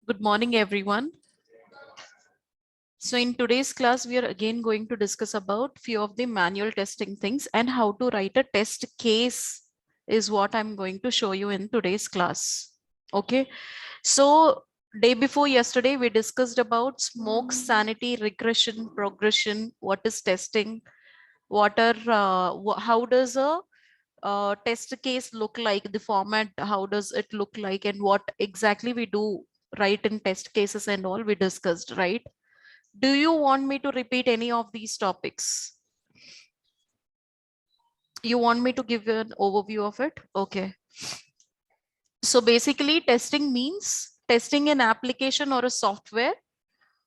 Good morning, everyone. So in today's class, we are again going to discuss about few of the manual testing things and how to write a test case is what I'm going to show you in today's class. Okay. So day before yesterday, we discussed about smoke, sanity, regression, progression, what is testing, how does a test case look like, the format, how does it look like, and what exactly we do right in test cases and all we discussed, right? Do you want me to repeat any of these topics? You want me to give you an overview of it? Okay. So basically, testing means testing an application or a software,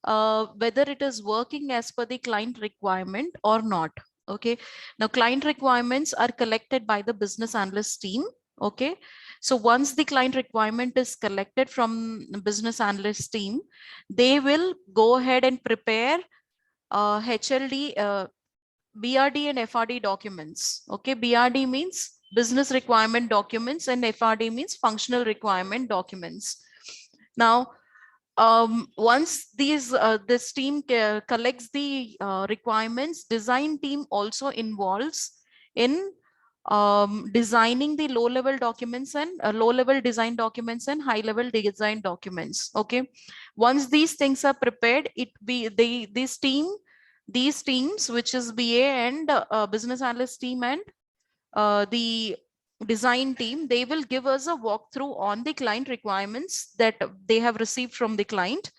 whether it is working as per the client requirement or not. Okay. Now, client requirements are collected by the business analyst team. Okay. So once the client requirement is collected from the business analyst team, they will go ahead and prepare HLD, BRD and FRD documents. Okay, BRD means business requirement documents and FRD means functional requirement documents. Now, once this team collects the requirements, design team also involves in designing the low-level documents and low-level design documents and high-level design documents. Okay, once these things are prepared, these teams, which is BA and business analyst team and the design team, they will give us a walkthrough on the client requirements that they have received from the client.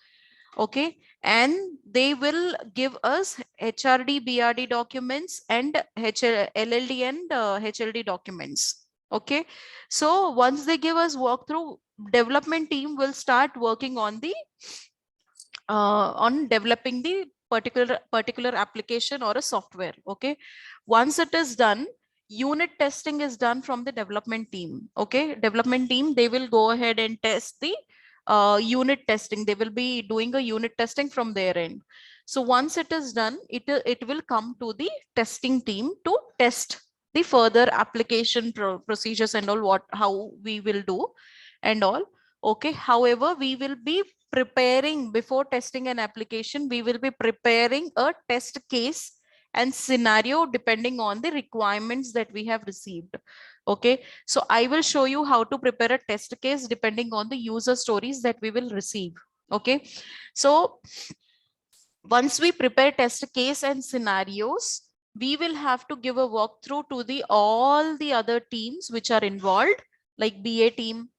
Okay, and they will give us HRD, BRD documents and LLD and HLD documents. Okay, so once they give us walkthrough, development team will start working on developing the particular application or a software. Okay, once it is done, unit testing is done from the development team. Okay, development team, they will go ahead and test the unit testing. They will be doing a unit testing from their end. So once it is done, it will come to the testing team to test the further application procedures and all, what how we will do and all. Okay, however, we will be preparing, before testing an application, we will be preparing a test case and scenario depending on the requirements that we have received. Okay, so I will show you how to prepare a test case depending on the user stories that we will receive. Okay, so once we prepare test case and scenarios, we will have to give a walkthrough to the all the other teams which are involved, like BA team,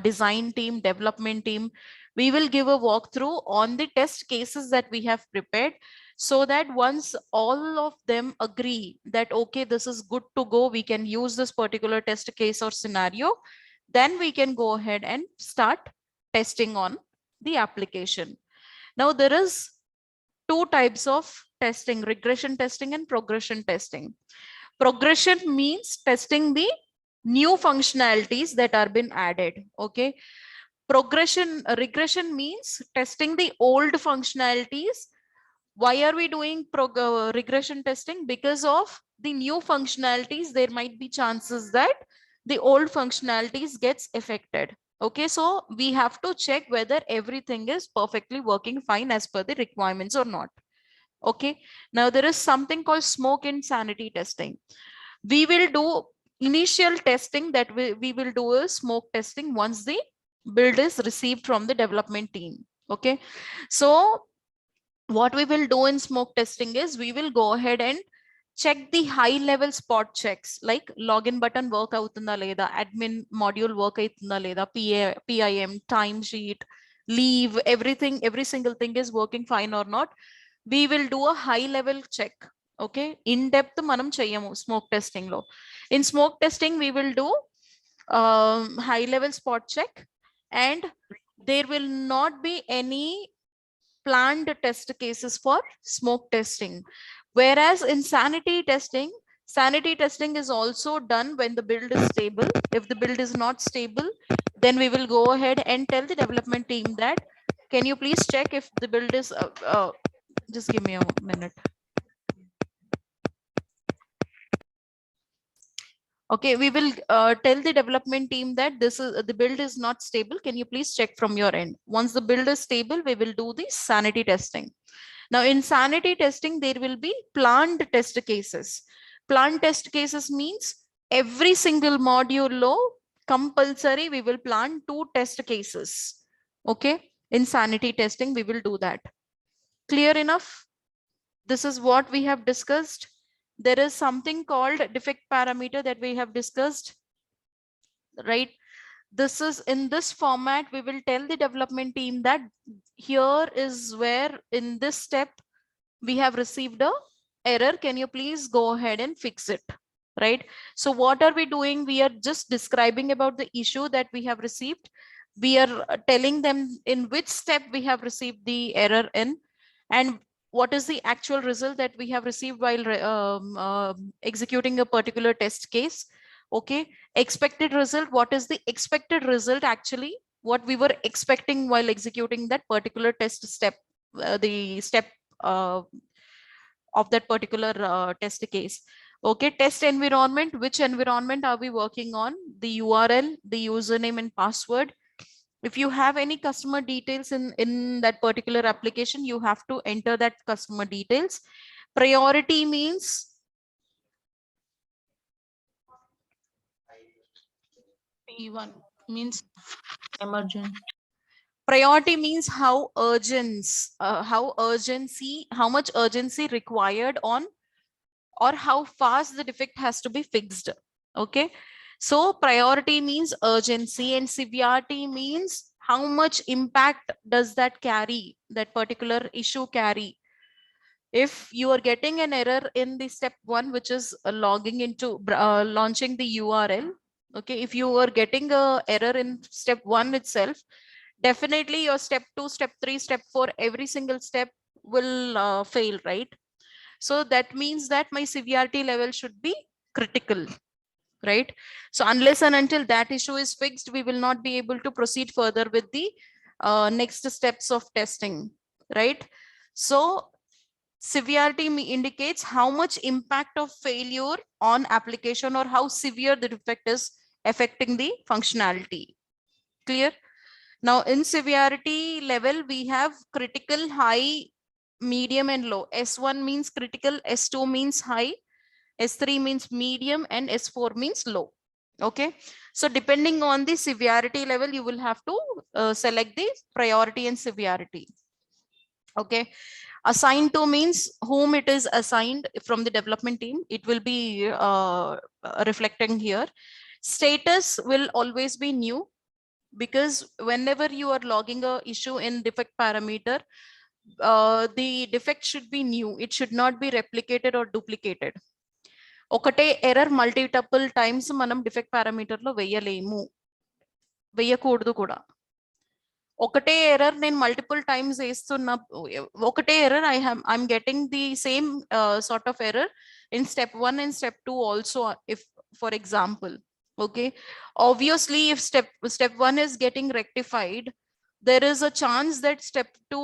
design team, development team. We will give a walkthrough on the test cases that we have prepared, so that once all of them agree that okay, this is good to go, we can use this particular test case or scenario, then we can go ahead and start testing on the application. Now there is two types of testing: regression testing and progression testing. Progression means testing the new functionalities that are been added. Okay, regression means testing the old functionalities. Why are we doing regression testing? Because of the new functionalities, there might be chances that the old functionalities gets affected. Okay, so we have to check whether everything is perfectly working fine as per the requirements or not. Okay, now there is something called smoke and sanity testing. We will do initial testing, that we will do a smoke testing once the build is received from the development team. Okay, so what we will do in smoke testing is we will go ahead and check the high level spot checks, like login button work avutunda leda, admin module work avutunda leda, PIM, timesheet, leave, everything, every single thing is working fine or not. We will do a high level check. Okay, in depth manam cheyamu smoke testing lo. In smoke testing we will do high level spot check, and there will not be any planned test cases for smoke testing. Whereas in sanity testing is also done when the build is stable. If the build is not stable, then we will go ahead and tell the development team that, can you please check if the build is, just give me a minute. Okay, we will tell the development team that this is the build is not stable. Can you please check from your end? Once the build is stable, we will do the sanity testing. Now in sanity testing, there will be planned test cases. Planned test cases means every single module low compulsory we will plan 2 test cases. Okay, in sanity testing we will do that. Clear enough? This is what we have discussed. There is something called defect parameter that we have discussed, right? This is in this format, we will tell the development team that here is where in this step we have received a error. Can you please go ahead and fix it? Right? So what are we doing? We are just describing about the issue that we have received. We are telling them in which step we have received the error in, and what is the actual result that we have received while executing a particular test case. Okay, expected result, what is the expected result actually, what we were expecting while executing that particular test step, the step uh, of that particular test case. Okay, test environment, which environment are we working on, the URL, the username and password. If you have any customer details in that particular application, you have to enter that customer details. Priority means P1 means emergent. priority means how urgency, how much urgency required on, or how fast the defect has to be fixed. Okay, so priority means urgency, and severity means how much impact does that carry, that particular issue carry. If you are getting an error in the step 1, which is logging into launching the URL, okay, if you are getting a error in step 1 itself, definitely your step 2, step 3, step 4, every single step will fail, right? So that means that my severity level should be critical, right? So unless and until that issue is fixed, we will not be able to proceed further with the next steps of testing, right? So severity indicates how much impact of failure on application, or how severe the defect is affecting the functionality. Clear? Now in severity level, we have critical, high, medium and low. S1 means critical, S2 means high, S3 means medium, and S4 means low. Okay, so depending on the severity level, you will have to select the priority and severity. Okay, assigned to means whom it is assigned from the development team. It will be reflecting here. Status will always be new, because whenever you are logging a issue in defect parameter, the defect should be new. It should not be replicated or duplicated. ఒకటే error multiple times మనం defect parameter లో వేయలేము, వేయకూడదు కూడా. ఒకటే error నేను multiple times వేస్తున్న, ఒకటే error I'm getting the same sort of error in step 1 and step 2 also, if for example. Okay, obviously if step 1 is getting rectified, there is a chance that step 2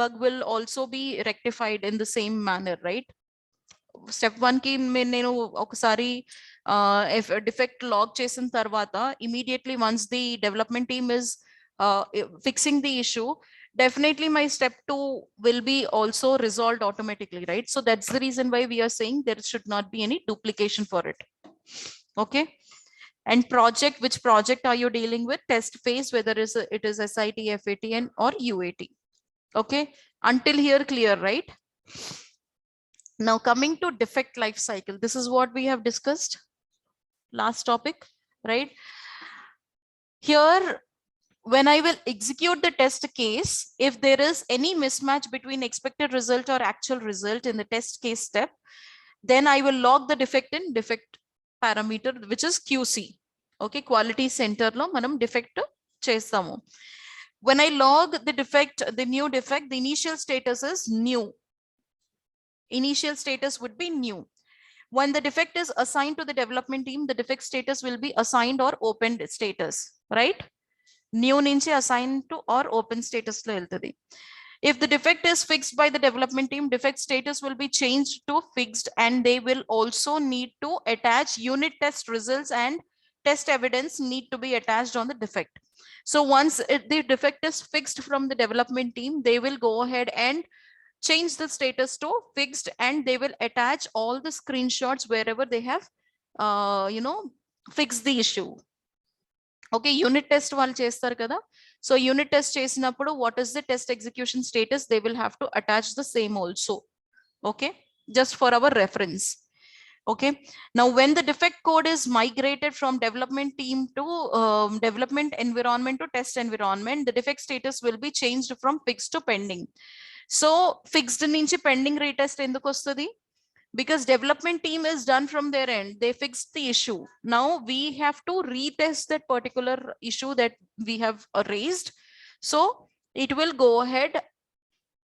bug will also be rectified in the same manner, right? Step 1 కి నేను ఒకసారి defect log చేసిన తర్వాత immediately once the development team is fixing the issue, definitely my step 2 will be also resolved automatically, right? So that's the reason why we are saying there should not be any duplication for it. Okay, and project, which project are you dealing with? Test phase, whether it is SIT, FAT and or UAT. Okay, until here clear, right? Now coming to defect life cycle, this is what we have discussed last topic, right? Here, when I will execute the test case, if there is any mismatch between expected result or actual result in the test case step, then I will log the defect in defect parameter, which is QC. Okay, quality center lo manam defect chestamu. When I log the defect, the new defect, the initial status is new. Initial status would be new. When the defect is assigned to the development team, the defect status will be assigned or opened status, right? New nunchi assigned to or open status lo veltadi. If the defect is fixed by the development team, defect status will be changed to fixed, and they will also need to attach unit test results, and test evidence need to be attached on the defect. So once the defect is fixed from the development team, they will go ahead and change the status to fixed, and they will attach all the screenshots wherever they have fixed the issue. Okay, unit test వాళ్ళు చేస్తారు కదా. So unit test చేసినప్పుడు what is the test execution status, they will have to attach the same also. Okay, just for our reference. Okay, now when the defect code is migrated from development team to development environment to test environment, the defect status will be changed from fixed to pending. So fixed నుంచి pending retest ఎందుకు వస్తుంది? Because development team is done from their end, they fixed the issue. Now we have to retest that particular issue that we have raised. So it will go ahead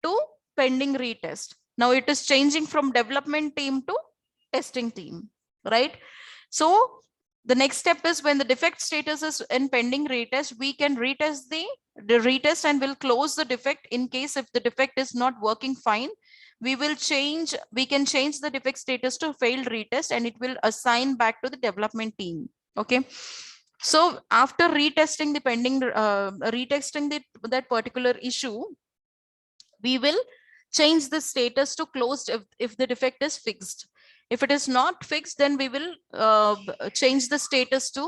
to pending retest. Now it is changing from development team to testing team, right? So the next step is, when the defect status is in pending retest, we can retest the retest and will close the defect. In case if the defect is not working fine, we can change the defect status to failed retest, and it will assign back to the development team. Okay, so after retesting the pending retesting that particular issue, we will change the status to closed if the defect is fixed. If it is not fixed, then we will change the status to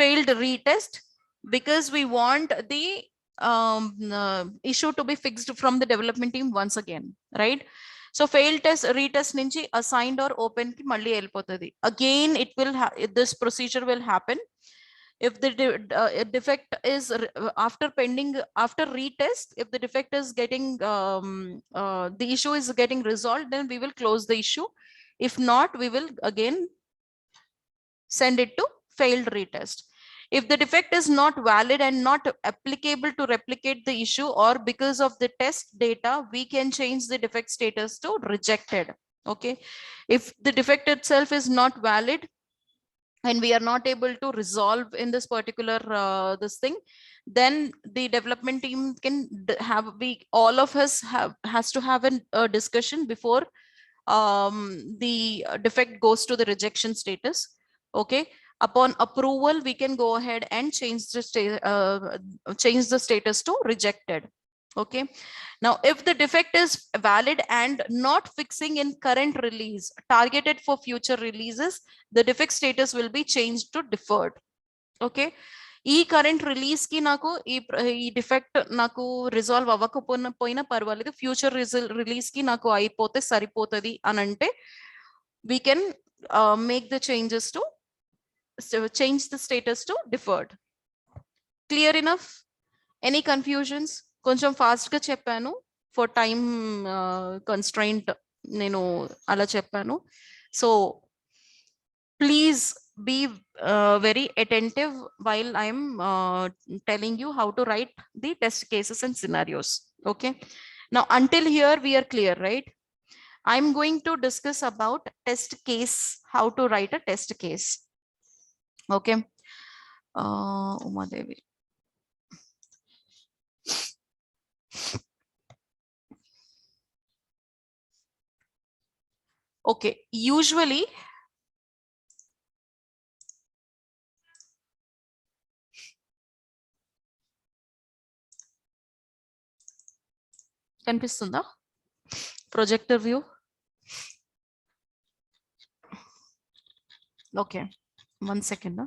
failed retest, because we want the issue to be fixed from the development team once again, right? So failed test retest nunchi assigned or open ki malli elipotadi again. It will this procedure will happen if the defect is after pending, after retest, if the defect is getting the issue is getting resolved, then we will close the issue. If not, we will again send it to failed retest. If the defect is not valid and not applicable to replicate the issue, or because of the test data, we can change the defect status to rejected. Okay, if the defect itself is not valid and we are not able to resolve in this particular this thing, then the development team can have, we all of us has to have a discussion before the defect goes to the rejection status. Okay, upon approval, we can go ahead and change the status to rejected. Okay, now if the defect is valid and not fixing in current release, targeted for future releases, the defect status will be changed to deferred. Okay, ఈ current release కి నాకు ఈ defect నాకు resolve అవ్వకపోయినా పర్వాలేదు, future release కి నాకు అయిపోతే సరిపోతుంది అని అంటే, we can make the changes to change the status to deferred. Clear enough? Any confusions? కొంచెం ఫాస్ట్ గా చెప్పాను, ఫర్ టైమ్ కన్స్ట్రైంట్ నేను అలా చెప్పాను. So please be very attentive while I'm telling you how to write the test cases and scenarios. Okay, now until here we are clear, right? I'm going to discuss about test case, how to write a test case. Okay, Uma Devi. Okay, usually కనిపిస్తుందా projector view? Okay, 1 second.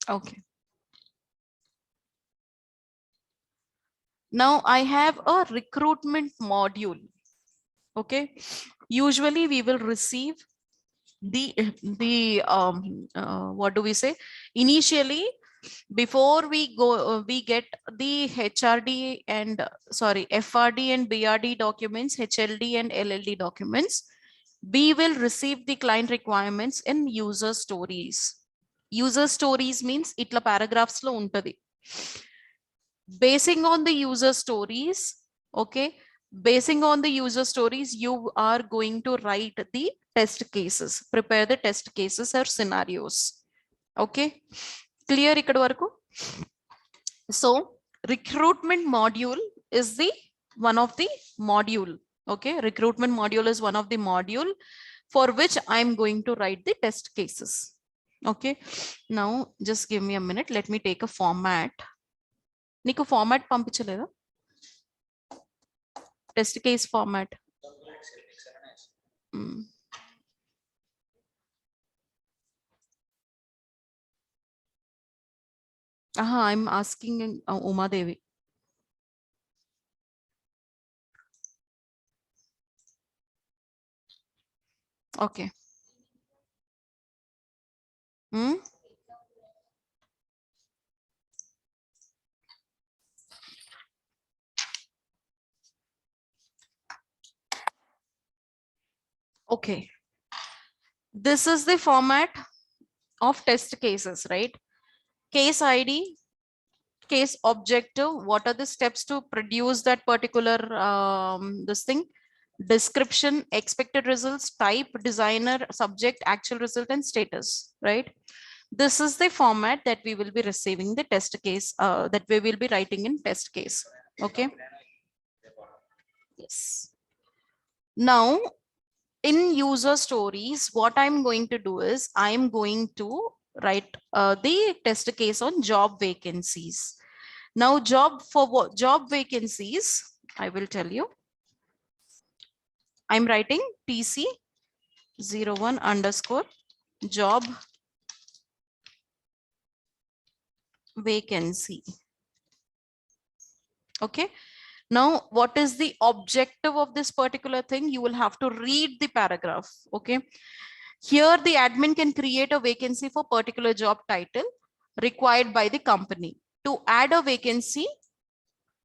Okay, now I have a recruitment module. Okay, usually we will receive the what do we say, initially before we go we get the HRD and sorry FRD and BRD documents, HLD and LLD documents. B will receive the client requirements in user stories. User stories means itla paragraphs lo untadi. Basing on the user stories, okay, basing on the user stories, you are going to write the test cases, prepare the test cases or scenarios. Okay, clear ikkada varaku? So recruitment module is the one of the module. Okay, recruitment module is one of the module for which I'm going to write the test cases. Okay, now just give me a minute. Let me take a format. Niku format పంపించలేదా? Test case format. I'm asking Uma Devi. Okay. Okay. This is the format of test cases, right? Case ID, case objective, what are the steps to produce that particular this thing, description, expected results, type, designer, subject, actual result, and status, right? This is the format that we will be receiving the test case, that we will be writing in test case. Okay. Yes. Now, in user stories, what I'm going to do is I'm going to write the test case on job vacancies. Now, job vacancies, I will tell you. I'm writing TC01 underscore job vacancy. Okay. Now, what is the objective of this particular thing? You will have to read the paragraph. Okay. Here, the admin can create a vacancy for particular job title required by the company. To add a vacancy,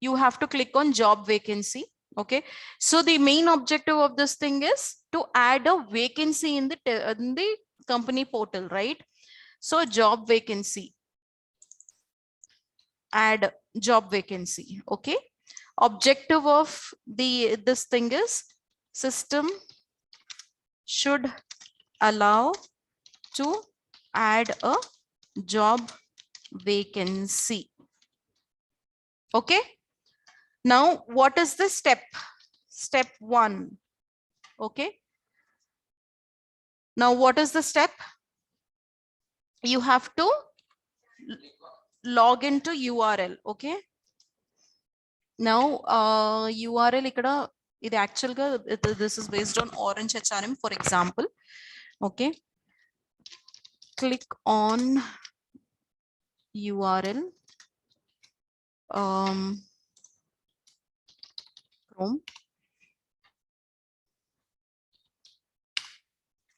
you have to click on job vacancy. Okay. So the main objective of this thing is to add a vacancy in the company portal, right? So job vacancy, add job vacancy. Okay. Objective of this thing is system should allow to add a job vacancy. Okay. Now, what is the step? Step 1. Okay. Now, what is the step? You have to log into URL. Okay. Now, URL ikkada, it actually this is based on Orange HRM, for example. Okay. Click on URL. Chrome.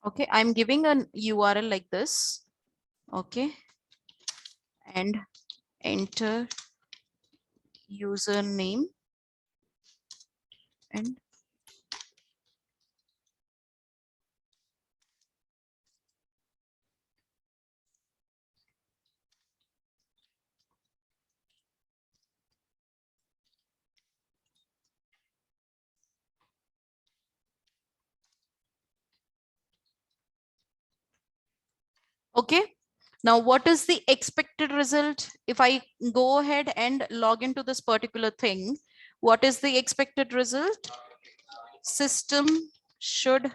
Okay, I'm giving an URL like this. Okay. And enter username and okay. Now, what is the expected result? If I go ahead and log into this particular thing, what is the expected result? System should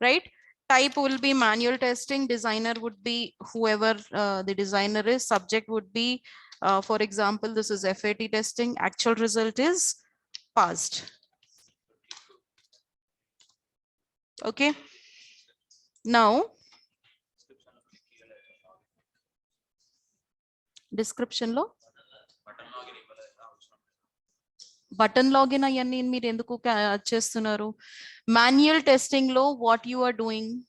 right? Type will be manual testing, designer would be whoever the designer is, subject would be, for example, this is FAT testing, actual result is passed. Okay. Now, description lo button login ayanni meer enduku chestunaru. Manual testing lo what you are doing?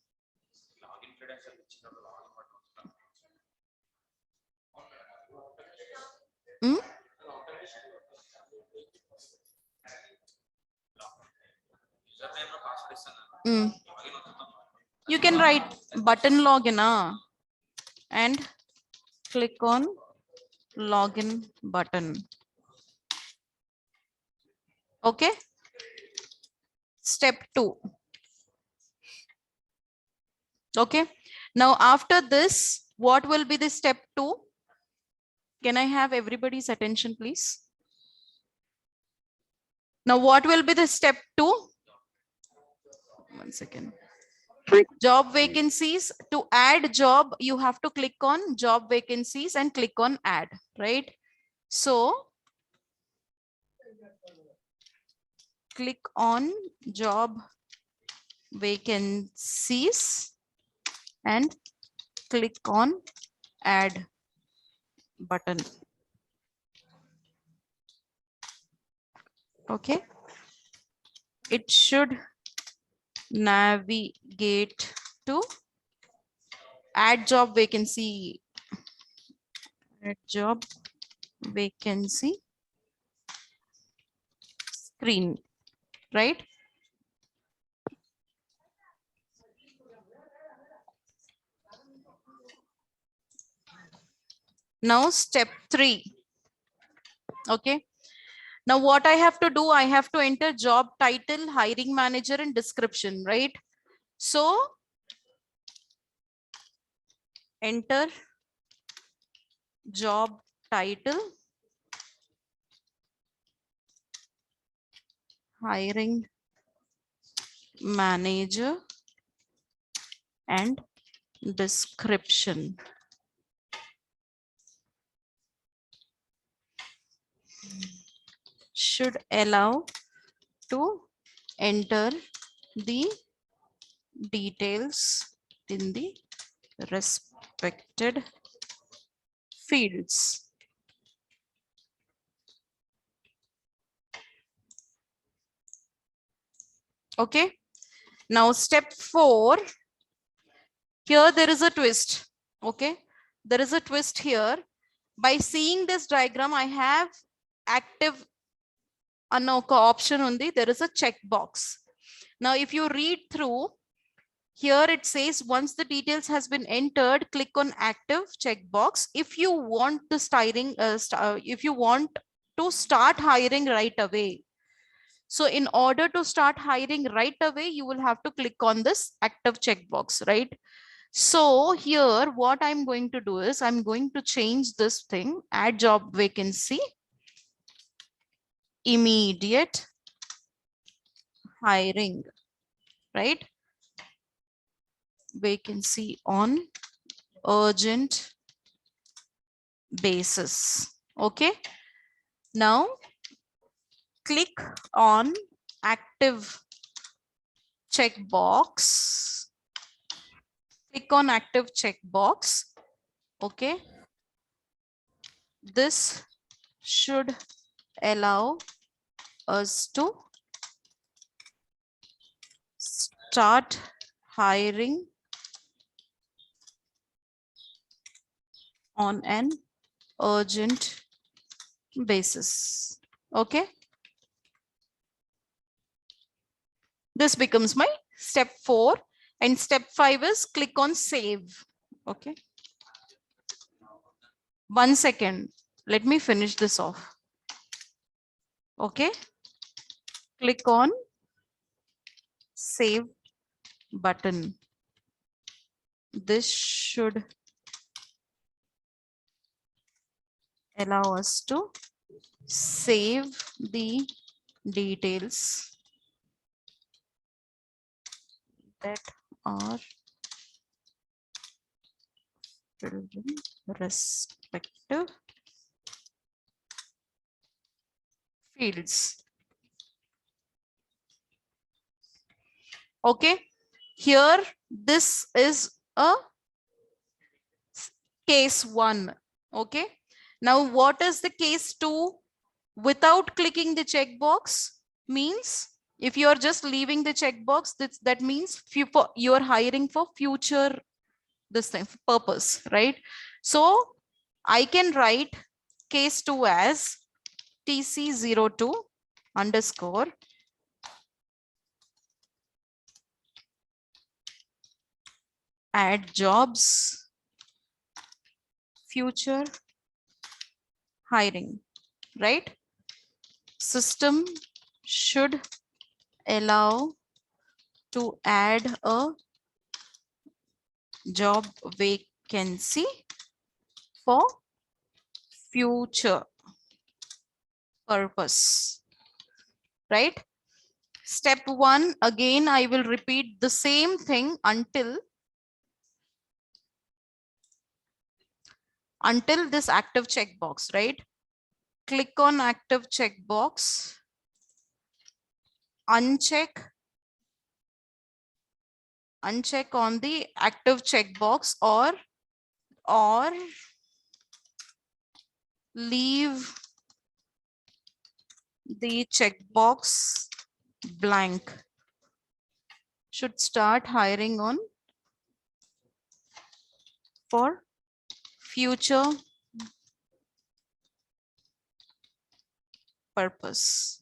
Mm. You can write button login and click on login button. Okay. Step 2. Okay. Now after this, what will be the step 2? Can I have everybody's attention, please? Now what will be the step 2? 1 second. Job vacancies. To add job, you have to click on job vacancies and click on add, right? So click on job vacancies and click on add button. Okay. It should navigate to add job vacancy. Add job vacancy screen, right? Now step 3. Okay. Now what I have to do, I have to enter job title, hiring manager and description, right? So enter job title, hiring manager and description. Should allow to enter the details in the respected fields. Okay. Now step 4. Here there is a twist. Okay. There is a twist here. By seeing this diagram, I have active option only. There is a checkbox. Now, if you read through, here it says once the details has been entered, click on active checkbox. If you want the if you want to start hiring right away. So in order to start hiring right away, you will have to click on this active checkbox, right? So here, what I'm going to do is I'm going to change this thing, add job vacancy, immediate hiring, right? Vacancy on urgent basis. Okay. Now click on active checkbox. Click on active checkbox. Okay. This should allow us to start hiring on an urgent basis. Okay. This becomes my step 4, and step 5 is click on save. Okay. 1 second. Let me finish this off. Okay. Click on save button. This should allow us to save the details that are filled in respective fields. Okay. Here, this is a case 1. Okay. Now, what is the case 2? Without clicking the checkbox means if you are just leaving the checkbox, that means you are hiring for future this thing purpose, right? So I can write case 2 as TC02 underscore add jobs, future hiring, right? System should allow to add a job vacancy for future purpose, right? Step 1, again, I will repeat the same thing until this active checkbox, right? Click on active checkbox, uncheck on the active checkbox, or leave the checkbox blank. Should start hiring on for future purpose.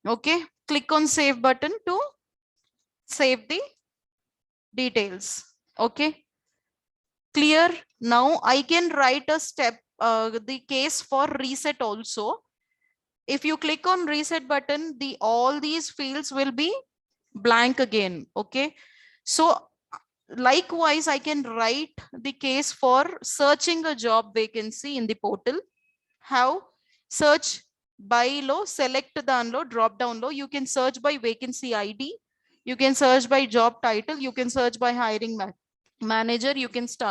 Okay, click on save button to save the details. Okay, clear? Now I can write a step, the case for reset also. If you click on reset button, all these fields will be blank again. Okay, so likewise, I can write the case for searching a job vacancy in the portal. How? Search by low, select the download, drop down low. You can search by vacancy ID. You can search by job title. You can search by hiring manager. You can search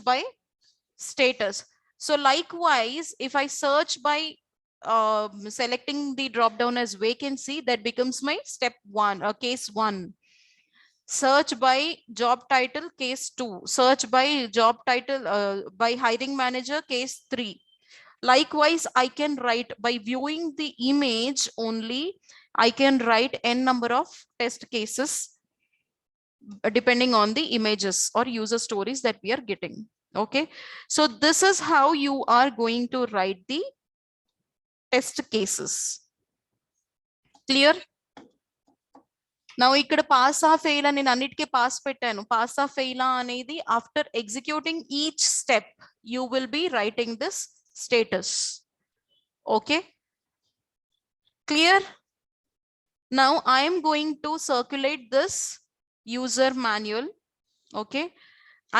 by status. So likewise, if I search by selecting the drop down as vacancy, that becomes my step 1 or case 1. Search by job title, case 2. Search by job title, by hiring manager, case 3. Likewise, I can write by viewing the image only. I can write n number of test cases depending on the images or user stories that we are getting. Okay, so this is how you are going to write the test cases. Clear? Now ఇక్కడ pass ఆ fail అని నేను అన్నిటికీ pass పెట్టాను. Pass ఆ fail అనేది after executing each step you will be writing this status. Okay, clear? Now I am going to circulate this user manual. Okay,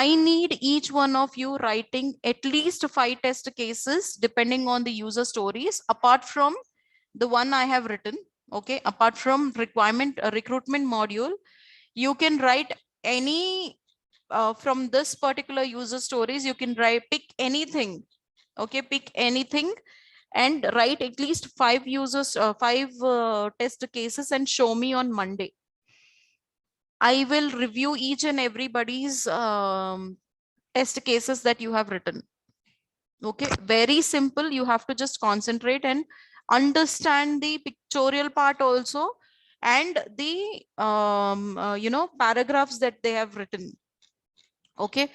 I need each one of you writing at least 5 test cases depending on the user stories apart from the one I have written. Okay, apart from recruitment module, you can write any from this particular user stories. You can pick anything. Okay, pick anything and write at least 5 test cases and show me on Monday. I will review each and everybody's test cases that you have written. Okay, very simple. You have to just concentrate and understand the pictorial part also, and the paragraphs that they have written. Okay,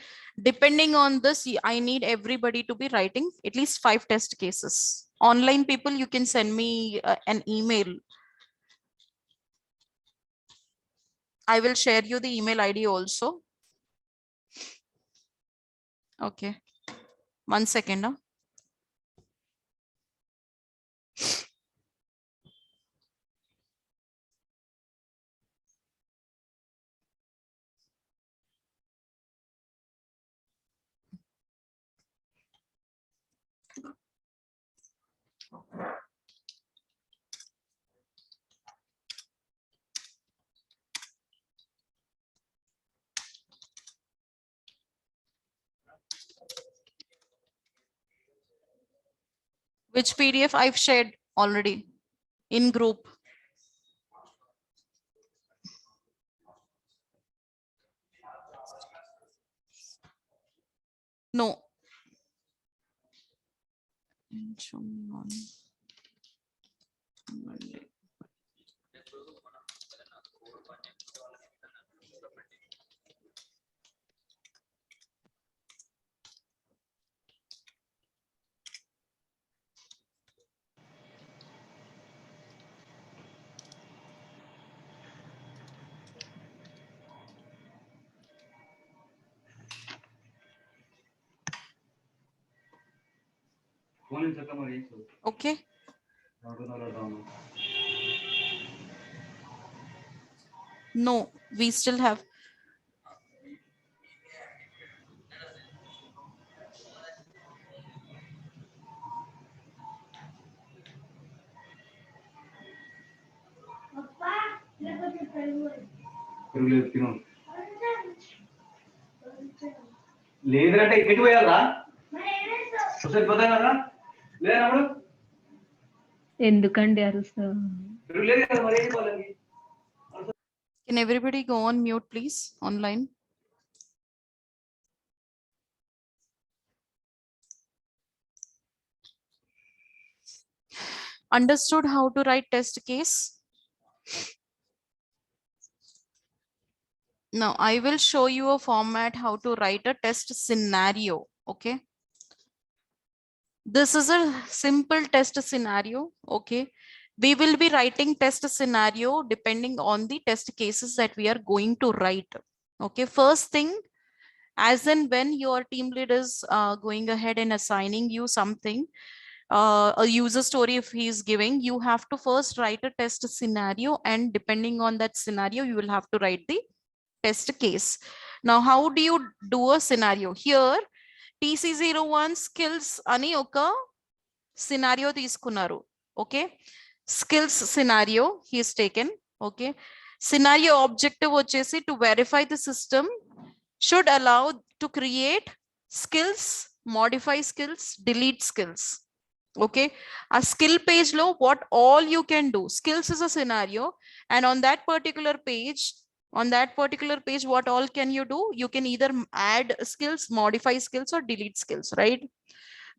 depending on this, I need everybody to be writing at least 5 test cases. Online people, you can send me an email. I will share you the email ID also. Okay, 1 second. Huh? Which PDF I've shared already in group. No. Okay. No, we still have. లేదంటే ఎక్కడికి పోయారా ఒకసారి పోతారా లేనప్పుడు ఎందుకండి అరుస్తా లేదు కదా మరి ఏంటి వాళ్ళకి Can everybody go on mute, please, online? Understood how to write test case? Now I will show you a format how to write a test scenario. Okay. This is a simple test scenario. Okay. We will be writing test scenario depending on the test cases that we are going to write. Okay. First thing, as and when your team lead is going ahead and assigning you something, a user story if he is giving, you have to first write a test scenario, and depending on that scenario, you will have to write the test case. Now, how do you do a scenario? Here, TC01 skills ani oka scenario తీసుకున్నారు. Okay. Skills scenario he is taken. Okay. Scenario objective వచ్చేసి to verify the system should allow to create skills, modify skills, delete skills. Okay. A skill page low, what all you can do. Skills is a scenario, and on that particular page, what all can you do? You can either add skills, modify skills, or delete skills, right?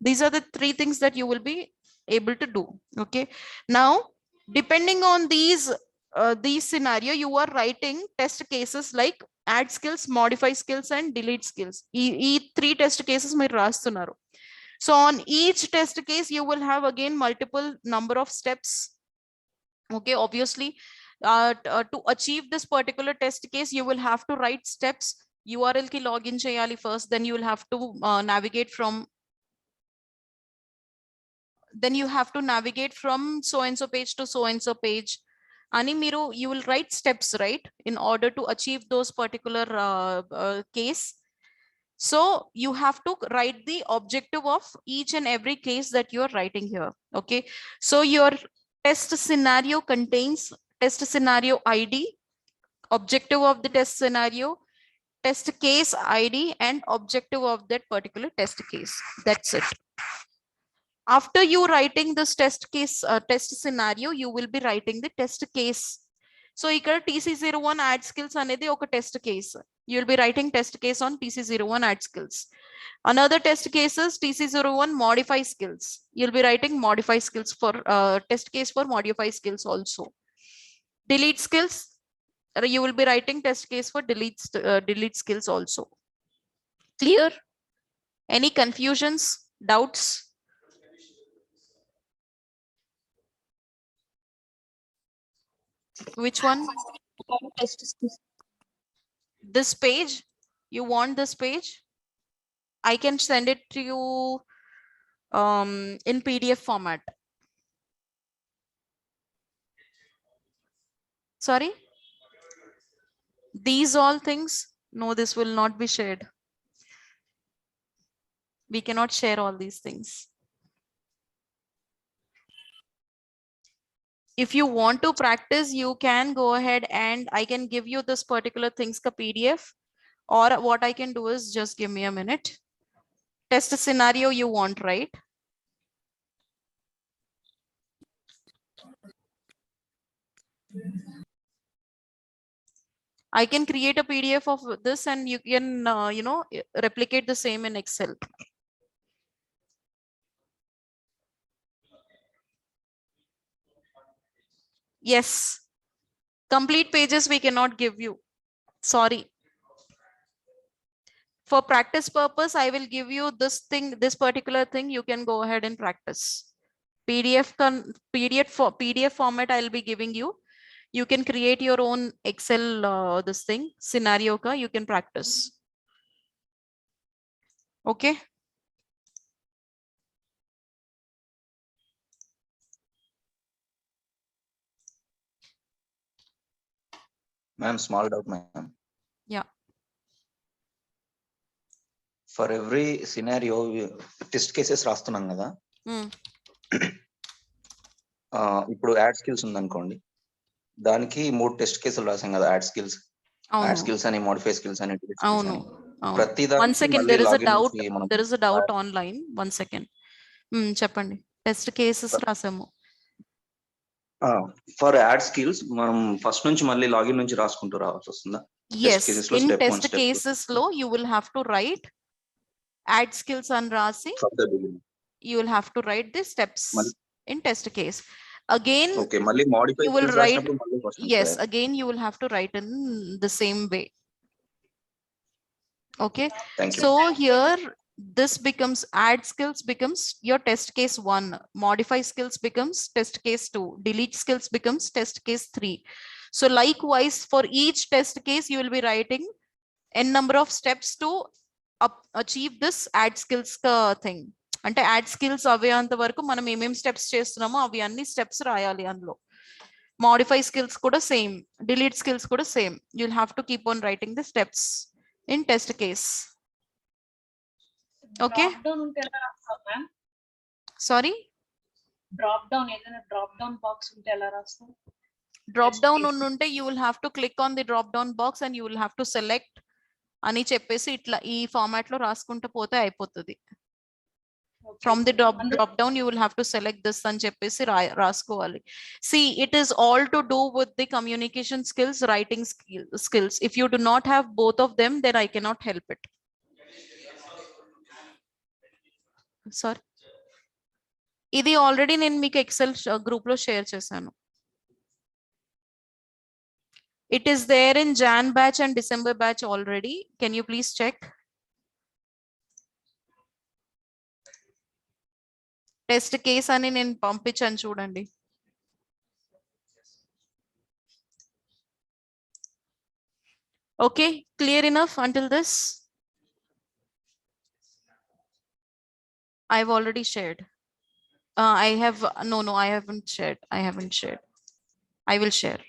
These are the three things that you will be able to do. Okay. Now, depending on these scenario, you are writing test cases like add skills, modify skills, and delete skills. ఈ three test cases మీరు రాస్తున్నారు. So on each test case, you will have again multiple number of steps. Okay, obviously, to achieve this particular test case, you will have to write steps. URL ki login cheyali first, then you will have to navigate from so and so page to so and so page. Ani miru, you will write steps, right, in order to achieve those particular case. So you have to write the objective of each and every case that you are writing here. Okay. So your test scenario contains test scenario ID, objective of the test scenario, test case ID, and objective of that particular test case. That's it. After you writing this test scenario, you will be writing the test case. So ఇక్కడ TC01 add skills అనేది ఒక test case. You will be writing test case on TC01 add skills. Another test case is TC01 modify skills. You'll be writing modify skills for test case for modify skills also. Delete skills, you will be writing test case for delete skills also. Clear? Any confusions, doubts? Which one? This page? You want this page? I can send it to you in PDF format. Sorry? These all things? No, this will not be shared. We cannot share all these things. If you want to practice, you can go ahead and I can give you this particular things ka PDF, or what I can do is just give me a minute. Test scenario you want, right? I can create a PDF of this and you can, replicate the same in Excel. Yes. Complete pages we cannot give you. Sorry. For practice purpose, I will give you this thing, this particular thing. You can go ahead and practice. PDF format I'll be giving you. You can create your own Excel this thing scenario ka you can practice. Okay. Ma'am, small doubt, ma'am. Yeah. For every scenario, test cases రాస్తున్నాం కదా. Mm. ఇప్పుడు add skills ఉందనుకోండి, దానికి 3 test కేసులు రాసాం కదా. Add skills అని, modify skills అని, ప్రతి One దానికి second, మళ్ళీ there is a login doubt. నుంచి మనం There is a doubt online. 1 second. చెప్పండి. టెస్ట్ కేసెస్ రాసాము. ఫర్ యాడ్ స్కిల్స్ మనం ఫస్ట్ నుంచి మళ్ళీ లాగిన్ నుంచి రాసుకుంటూ రావాల్సి వస్తుందా? Yes, in test cases లో you will have to write add skills and rasi. You will have to write the steps in test case. Again, okay, మళ్ళీ modify you will skills write, రాసినప్పుడు మళ్ళీ first నుంచి yes, రాయాలి. again you will have to write in the same way. Okay, Thank you. so here this becomes add skills becomes your test case 1, modify skills becomes test case 2, delete skills becomes test case 3. So likewise for each test case you will be writing n number of steps to achieve this add skills thing. అంటే add skills అవేంత వరకు మనం ఏమేమి steps చేస్తున్నామో అవి అన్ని steps రాయాలి అందులో. Modify skills కూడా సేమ్, డిలీట్ స్కిల్స్ కూడా same. You will have to keep on writing the steps in test case. Okay, sorry, drop down ఏదైనా డ్రాప్ డౌన్ బాక్స్ ఉంటే ఎలా రాస్తాం? డ్రాప్ డౌన్ ఉంటే you will have to click on the drop down box and you will have to select అని చెప్పేసి ఇట్లా ఈ format లో రాసుకుంటూ పోతే అయిపోతుంది. From the drop down you will have to select this అని చెప్పేసి రాసుకోవాలి. See, it is all to do with the communication skills, writing skills. If you do not have both of them, then I cannot help it. Sorry, ఇది already నేను మీకు XL group లో share చేశాను. It is there in Jan batch and December batch already. Can you please check? Test case అని నేను పంపించాను చూడండి. Okay, clear enough until this? I've already shared. I have, no, I haven't shared. I will share.